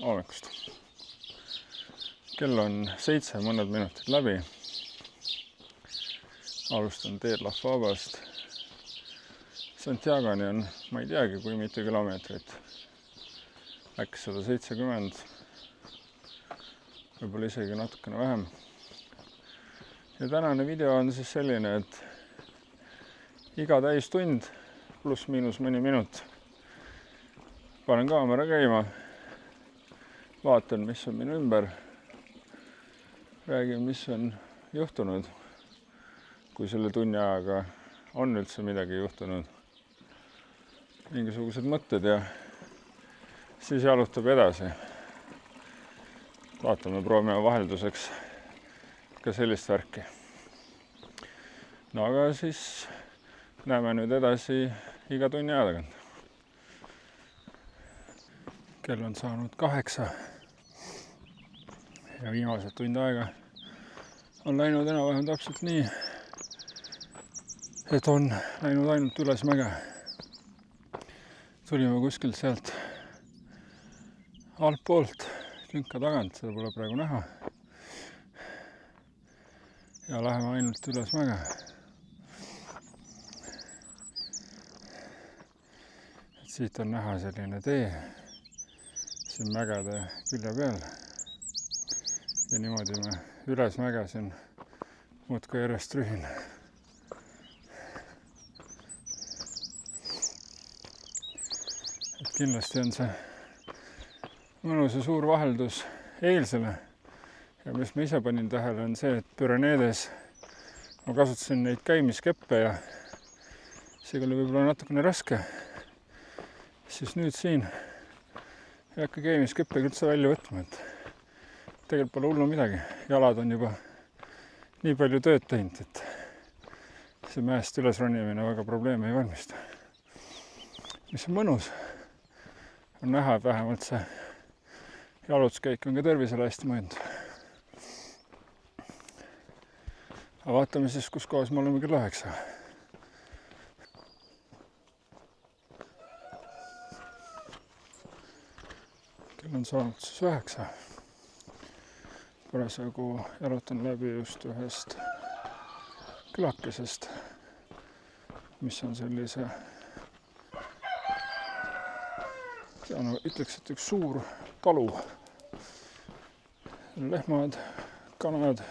hommikust. Kell on 7, mõned minutid läbi. Alustan teed La Fabast. Santiagoni on, ma ei teagi, kui mitu kilomeetrit. Äkki 170, võib-olla isegi natukene vähem. Ja tänane video on siis selline, et iga täistund pluss miinus mõni minut panen kaamera käima, vaatan, mis on minu ümber, räägin, mis on juhtunud, kui selle tunni ajaga on üldse midagi juhtunud, mingisugused mõtted ja siis jalutab edasi. Vaatame, proovime vahelduseks ka sellist värki. No aga siis näeme nüüd edasi iga tunni aja tagant. Kell on saanud 8 ja viimased tund aega on läinud enam-vähem täpselt nii, et on läinud ainult üles mäge. Tulime kuskilt sealt altpoolt künka tagant, seda pole praegu näha. Ja läheme ainult üles mäge. Et siit on näha selline tee siin mägede külje peal. Ja niimoodi me üles mäge siin muudkui järjest rühin. Et kindlasti on see mõnus ja suur vaheldus eilsele. Ja mis ma ise panin tähele on see, et Pyreneedes ma kasutasin neid käimiskeppe ja see oli võib-olla natukene raske. Siis nüüd siin ei hakka käimiskeppega üldse välja võtma, et tegelikult pole hullu midagi. Jalad on juba nii palju tööd teinud, et see mäest üles ronimine väga probleeme ei valmista. Mis on mõnus, on näha, et vähemalt see jalutuskäik on ka tervisele hästi mõjunud. Aga vaatame siis, kus kohas me oleme kell 9. Kell on saanud siis 9. Parasjagu jalutan läbi just ühest külakesest, mis on sellise, ütleks, et üks suur talu. Lehmad, kanad,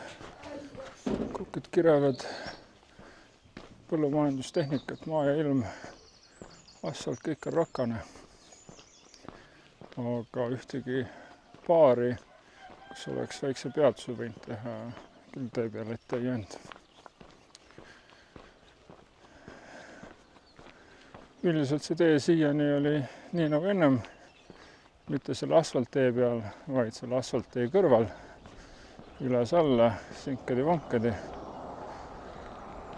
kukid kirevad, põllumajandustehnikat, maa ja ilm, asfalt, kõik on rakkane. Aga ühtegi paari, kus oleks väikse peatuse võinud teha, küll tee peal ette ei jäänud. Üldiselt see tee siiani oli nii nagu ennem, mitte selle asfalttee peal, vaid selle asfalttee kõrval, üles-alla, sinkedi-vonkedi.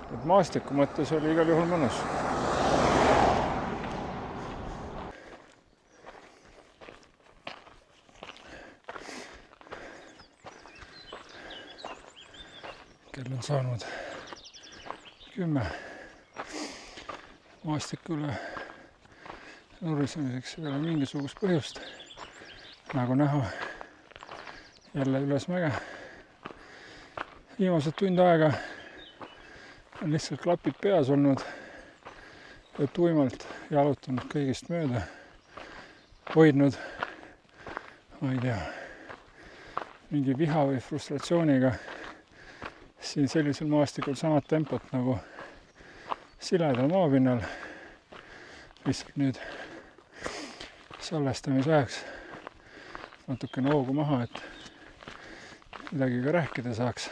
Et maastiku mõttes oli igal juhul mõnus. Kell on saanud 10. Maastiku üle nurisemiseks ei ole mingisugust põhjust. Nagu näha, jälle üles mäge. Viimased tund aega on lihtsalt klapid peas olnud ja tuimalt jalutanud kõigist mööda. Hoidnud, ma ei tea, mingi viha või frustratsiooniga siin sellisel maastikul samad tempot nagu siledal maapinnal. Lihtsalt nüüd salvestamise ajaks natukene hoogu maha, et midagi ka rääkida saaks.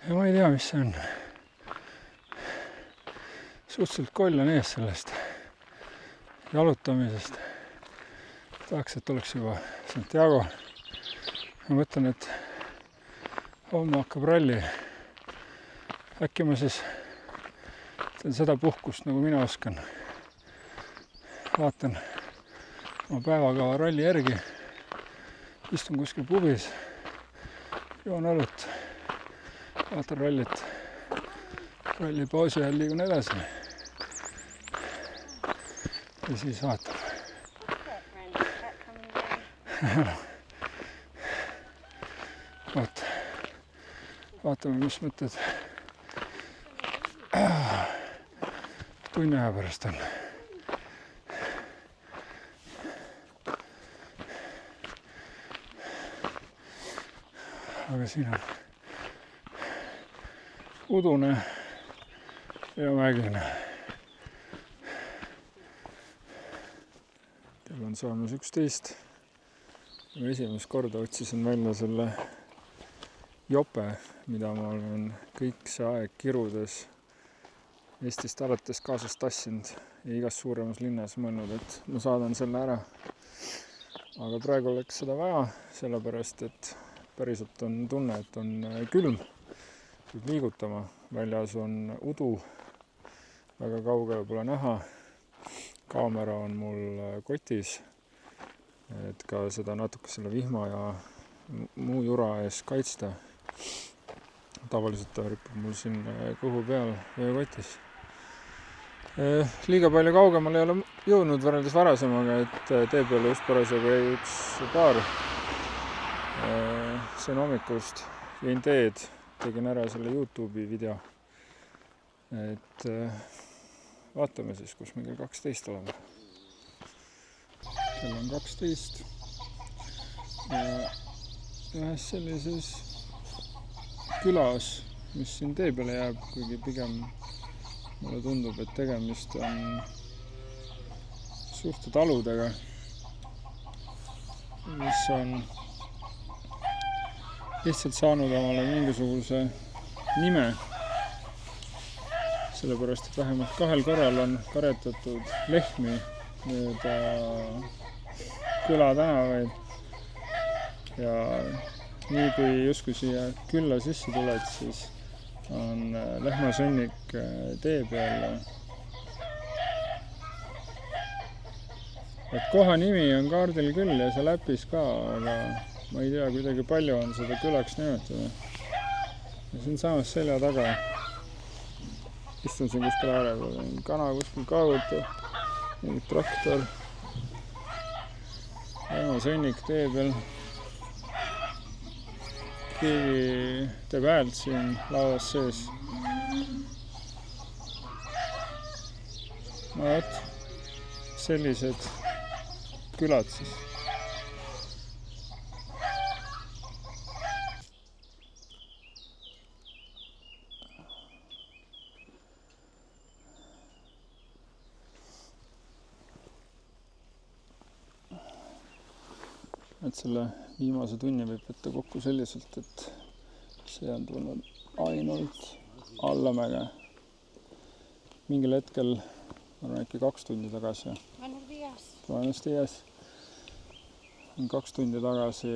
Ja ma ei tea, mis see on. Suhteliselt koll on ees sellest jalutamisest. Tahaks, et oleks juba Santiago. Ma mõtlen, et homme hakkab ralli. Äkki ma siis teen seda puhkust, nagu mina oskan. Vaatan oma päevakava ralli järgi. Istun kuskil pubis. Joon õlut. Vaatan rallit. Ralli pausi ajal liigun edasi. Ja siis vaatab. vaatame, mis mõtted tunni aja pärast on. Aga siin on udune ja mägine. Kell on saamas 11. Ma esimest korda otsisin välja selle jope, mida ma olen kõik see aeg kirudes Eestist alates kaasast tassinud ja igas suuremas linnas mõelnud, et ma saadan selle ära. Aga praegu oleks seda vaja, sellepärast et päriselt on tunne, et on külm, peab liigutama. Väljas on udu, väga kaugele pole näha. Kaamera on mul kotis, et ka seda natuke selle vihma ja muu jura ees kaitsta. Tavaliselt ta ripub mul siin kõhu peal veekotis. Liiga palju kaugemal ei ole jõudnud võrreldes varasemaga, et tee peale just parasjagu jäi üks paar. Sõin hommikust, jõin teed, tegin ära selle YouTube'i video. Et vaatame siis, kus me kell 12 oleme. Kell on 12. Ja ühes sellises külas, mis siin tee peale jääb, kuigi pigem mulle tundub, et tegemist on suurte taludega, mis on lihtsalt saanud omale mingisuguse nime, sellepärast, et vähemalt 2 korral on karjatatud lehmi mööda külatänavaid ja nii kui justkui siia külla sisse tuled, siis on lehmasõnnik tee peal. Et koha nimi on kaardil küll ja seal äpis ka, aga ma ei tea, kuidagi palju on seda külaks nimetada. Ja siin samas selja taga istun siin kuskil ääre peal, kana kuskil kaevutab, mingi traktor, lehmasõnnik tee peal. Keegi teeb häält siin lauas sees. No võt, sellised külad siis. Et selle viimase tunni võib võtta kokku selliselt, et see on tulnud ainult allamäge. Mingil hetkel, ma olen äkki 2 tundi tagasi. Buenos días. 2 tundi tagasi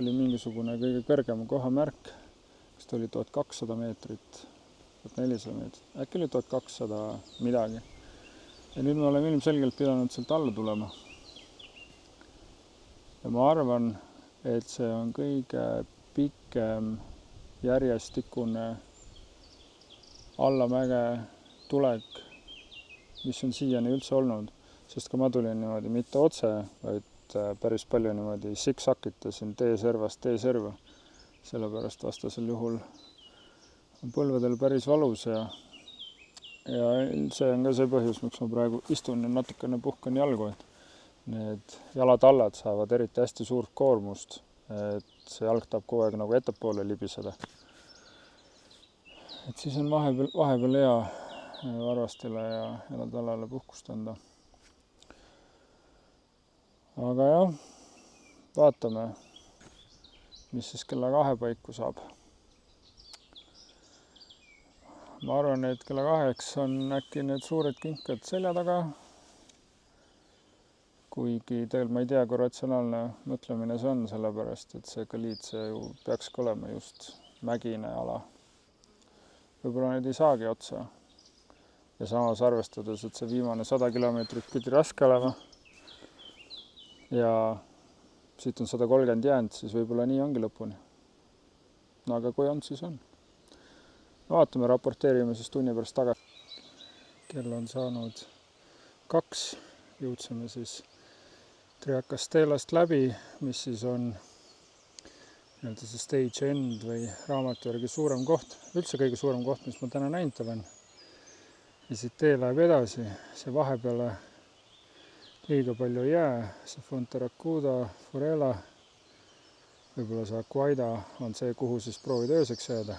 oli mingisugune kõige kõrgema koha märk, kas ta oli 1200 meetrit, 1400 meetrit, äkki oli 1200 midagi. Ja nüüd me oleme ilmselgelt pidanud sealt alla tulema. Ja ma arvan, et see on kõige pikem järjestikune allamäge tulek, mis on siiani üldse olnud, sest ka ma tulin niimoodi mitte otse, vaid päris palju niimoodi siksakitasin teeservast teeserva, sellepärast vastasel juhul on põlvedel päris valus ja see on ka see põhjus, miks ma praegu istun ja natukene puhkan jalgu, et need jalatallad saavad eriti hästi suurt koormust, et see jalg tahab kogu aeg nagu ettepoole libiseda. Et siis on vahepeal hea varvastele ja jalatallale puhkust anda. Aga jah, vaatame, mis siis kella 2 paiku saab. Ma arvan, et kella 2 on äkki need suured kinkad selja taga, kuigi tegelikult ma ei tea, kui ratsionaalne mõtlemine see on, sellepärast, et see Galiit, see ju peakski olema just mägine ala. Võib-olla need ei saagi otsa. Ja samas arvestades, et see viimane 100 kilomeetrit pidi raske olema ja siit on 130 jäänud, siis võib-olla nii ongi lõpuni. No aga kui on, siis on. No vaatame, raporteerime siis tunni pärast tagasi. Kell on saanud 2, jõudsime siis Triacastelast läbi, mis siis on nii-öelda see stage end või raamatu järgi suurem koht, üldse kõige suurem koht, mis ma täna näinud olen. Ja siit tee läheb edasi, see vahepeale liiga palju ei jää, see Fonteracuda, Furela, võib-olla see Aquaida on see, kuhu siis proovida ööseks jääda.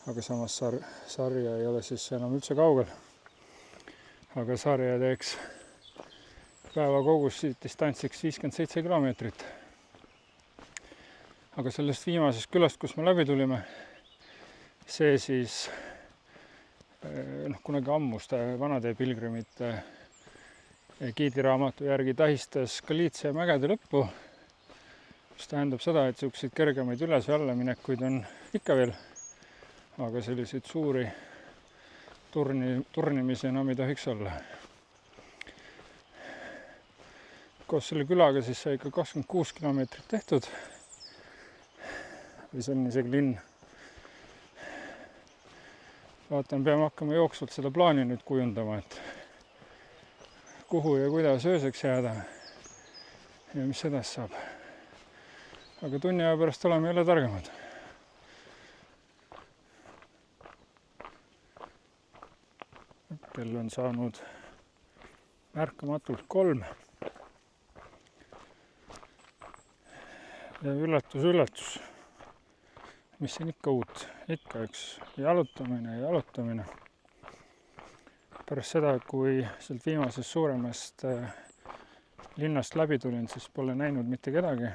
Aga samas sarja ei ole siis enam üldse kaugel. Aga sarja teeks päeva kogus siit distantsiks 57 kilomeetrit. Aga sellest viimasest külast, kus me läbi tulime, see siis kunagi ammuste vanade pilgrimite giidiraamatu järgi tähistas Galiitsia mägede lõppu, mis tähendab seda, et selliseid kergemaid üles- ja allaminekuid on ikka veel, aga selliseid suuri turnimisi enam ei tohiks olla. Koos selle külaga siis sai ikka 26 kilomeetrit tehtud. Või see on isegi linn. Vaatan, peame hakkama jooksvalt seda plaani nüüd kujundama, et kuhu ja kuidas ööseks jääda ja mis edasi saab. Aga tunni aja pärast oleme jälle targemad. Kell on saanud märkamatult 3. Ja üllatus, mis siin ikka uut, ikka üks jalutamine. Pärast seda, kui sealt viimasest suuremast linnast läbi tulin, siis pole näinud mitte kedagi.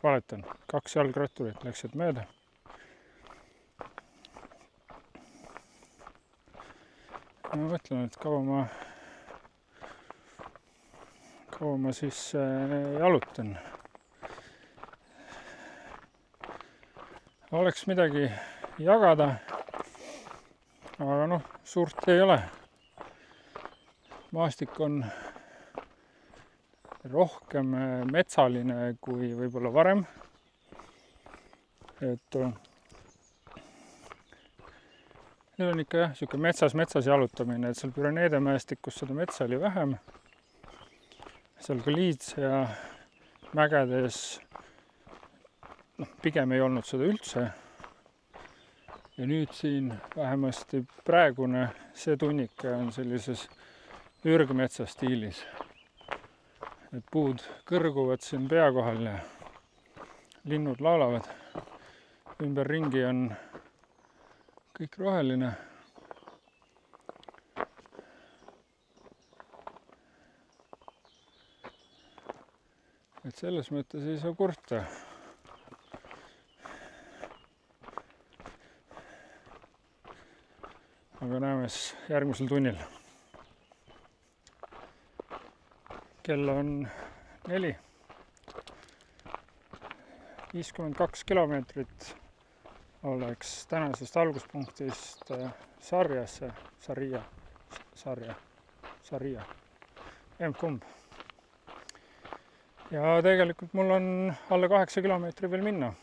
Valetan, 2 jalgratturit läksid mööda. Ma mõtlen, et kaua ma siis jalutan. Oleks midagi jagada, aga suurt ei ole. Maastik on rohkem metsaline kui võib-olla varem. Et nüüd on ikka siuke metsas jalutamine, et seal Püreneede mäestikus seda metsa oli vähem. Seal Galiitsia mägedes pigem ei olnud seda üldse. Ja nüüd siin vähemasti praegune see tunnike on sellises ürgmetsa stiilis. Et puud kõrguvad siin pea kohal ja linnud laulavad. Ümberringi on kõik roheline. Et selles mõttes ei saa kurta. Aga näeme järgmisel tunnil. Kell on 4. 52 kilomeetrit oleks tänasest alguspunktist Sarjasse, Sarja, emb-kumb. Ja tegelikult mul on alla 8 kilomeetri veel minna.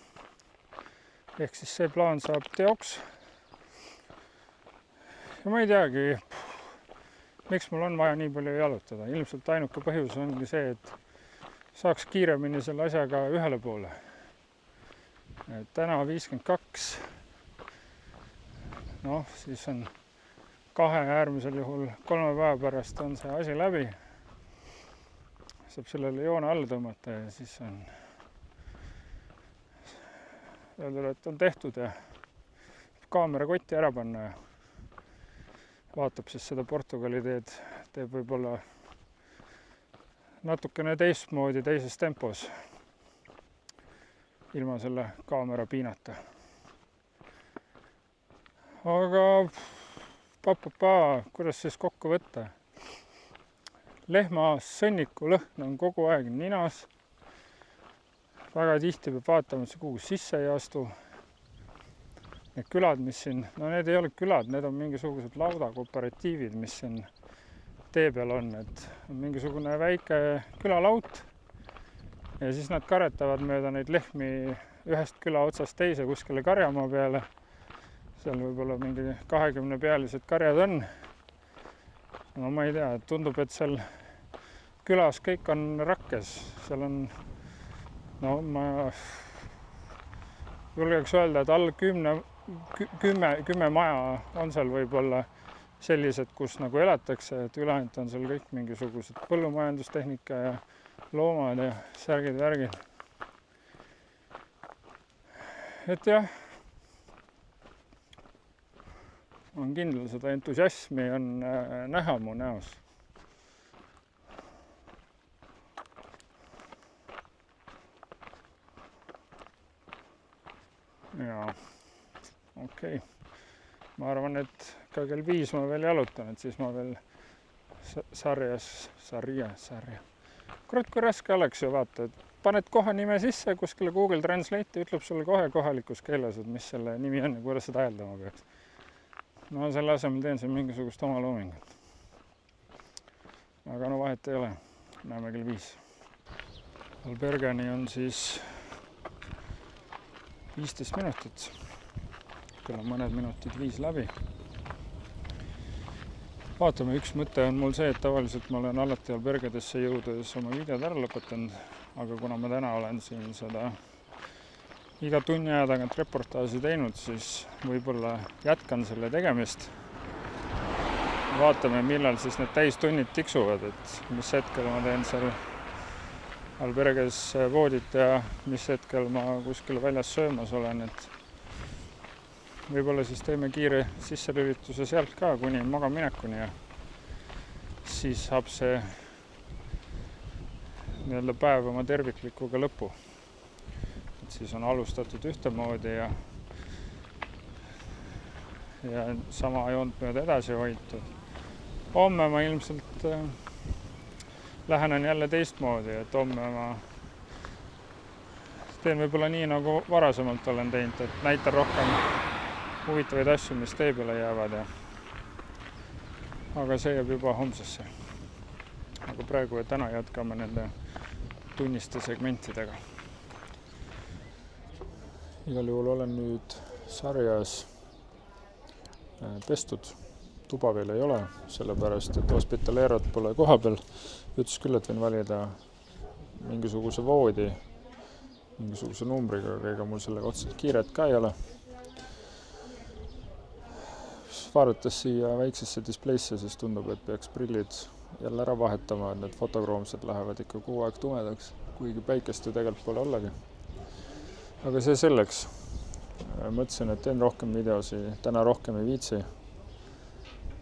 Ehk siis see plaan saab teoks. Ja ma ei teagi, miks mul on vaja nii palju jalutada. Ilmselt ainuke põhjus ongi see, et saaks kiiremini selle asjaga ühele poole. Täna 52. Siis on 2 äärmisel juhul 3 päeva pärast on see asi läbi. Saab sellele joone alla tõmmata ja siis on öeldud, et on tehtud ja kaamera kotti ära panna ja vaatab siis seda Portugali teed, teeb võib-olla natukene teistmoodi, teises tempos, ilma selle kaamera piinata. Aga kuidas siis kokku võtta? Lehma sõnniku lõhn on kogu aeg ninas. Väga tihti peab vaatama, et see kuhu sisse ei astu. Need külad, mis siin, need ei ole külad, need on mingisugused laudakooperatiivid, mis siin tee peal on. Et on mingisugune väike külalaut ja siis nad karetavad mööda neid lehmi ühest küla otsast teise kuskile karjamaa peale. Seal võib-olla mingi 20 pealised karjad on. Ma ei tea, tundub, et seal külas kõik on rakkes, seal on, no ma julgeks öelda, et all 10 maja on seal võib-olla sellised, kus nagu elatakse, et ülejäänud on seal kõik mingisugused põllumajandustehnika ja loomad ja särgid-värgid. Et jah, on kindel, seda entusiasmi on näha mu näos. Jaa, okei. Ma arvan, et ka kell 5 ma veel jalutan, et siis ma veel sarja. Kurat, kui raske oleks ju vaata, et paned koha nime sisse kuskile Google Translate, ütleb sulle kohe kohalikus keeles, et mis selle nimi on ja kuidas seda hääldama peaks. No selle asemel teen siin mingisugust oma loomingut. Aga no vahet ei ole. Näeme kell 5. Albergani on siis 15 minutit. Küll on mõned minutid 5 läbi. Vaatame, üks mõte on mul see, et tavaliselt ma olen alati Albergadesse jõudes oma videod ära lõpetanud, aga kuna ma täna olen siin seda iga tunni aja tagant reportaaži teinud, siis võib-olla jätkan selle tegemist. Vaatame, millal siis need täistunnid tiksuvad, et mis hetkel ma teen seal Albergas voodit ja mis hetkel ma kuskil väljas söömas olen, et võib-olla siis teeme kiire sisselülituse sealt ka kuni magaminekuni ja siis saab see nii-öelda päev oma terviklikuga lõpu. Et siis on alustatud ühtemoodi ja sama joont mööda edasi hoitud. Homme ma ilmselt lähenen jälle teistmoodi, et homme ma teen võib-olla nii, nagu varasemalt olen teinud, et näitan rohkem huvitavaid asju, mis tee peale jäävad. Aga see jääb juba homsesse. Aga praegu ja täna jätkame nende tunniste segmentidega. Igal juhul olen nüüd sarjas pestud. Tuba veel ei ole, sellepärast, et hospitaleerad pole koha peal. Ütles küll, et võin valida mingisuguse voodi, mingisuguse numbriga, aga ega mul sellega otseselt kiiret ka ei ole. Vaadates siia väiksesse displaysse, siis tundub, et peaks prillid jälle ära vahetama, et need fotokroomsed lähevad ikka kuu aeg tumedaks, kuigi päikest ju tegelikult pole ollagi. Aga see selleks. Mõtlesin, et teen rohkem videosi, täna rohkem ei viitsi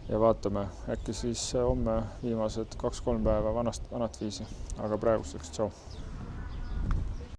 ja vaatame, äkki siis homme viimased 2-3 päeva vanat viisi, aga praeguseks tšau.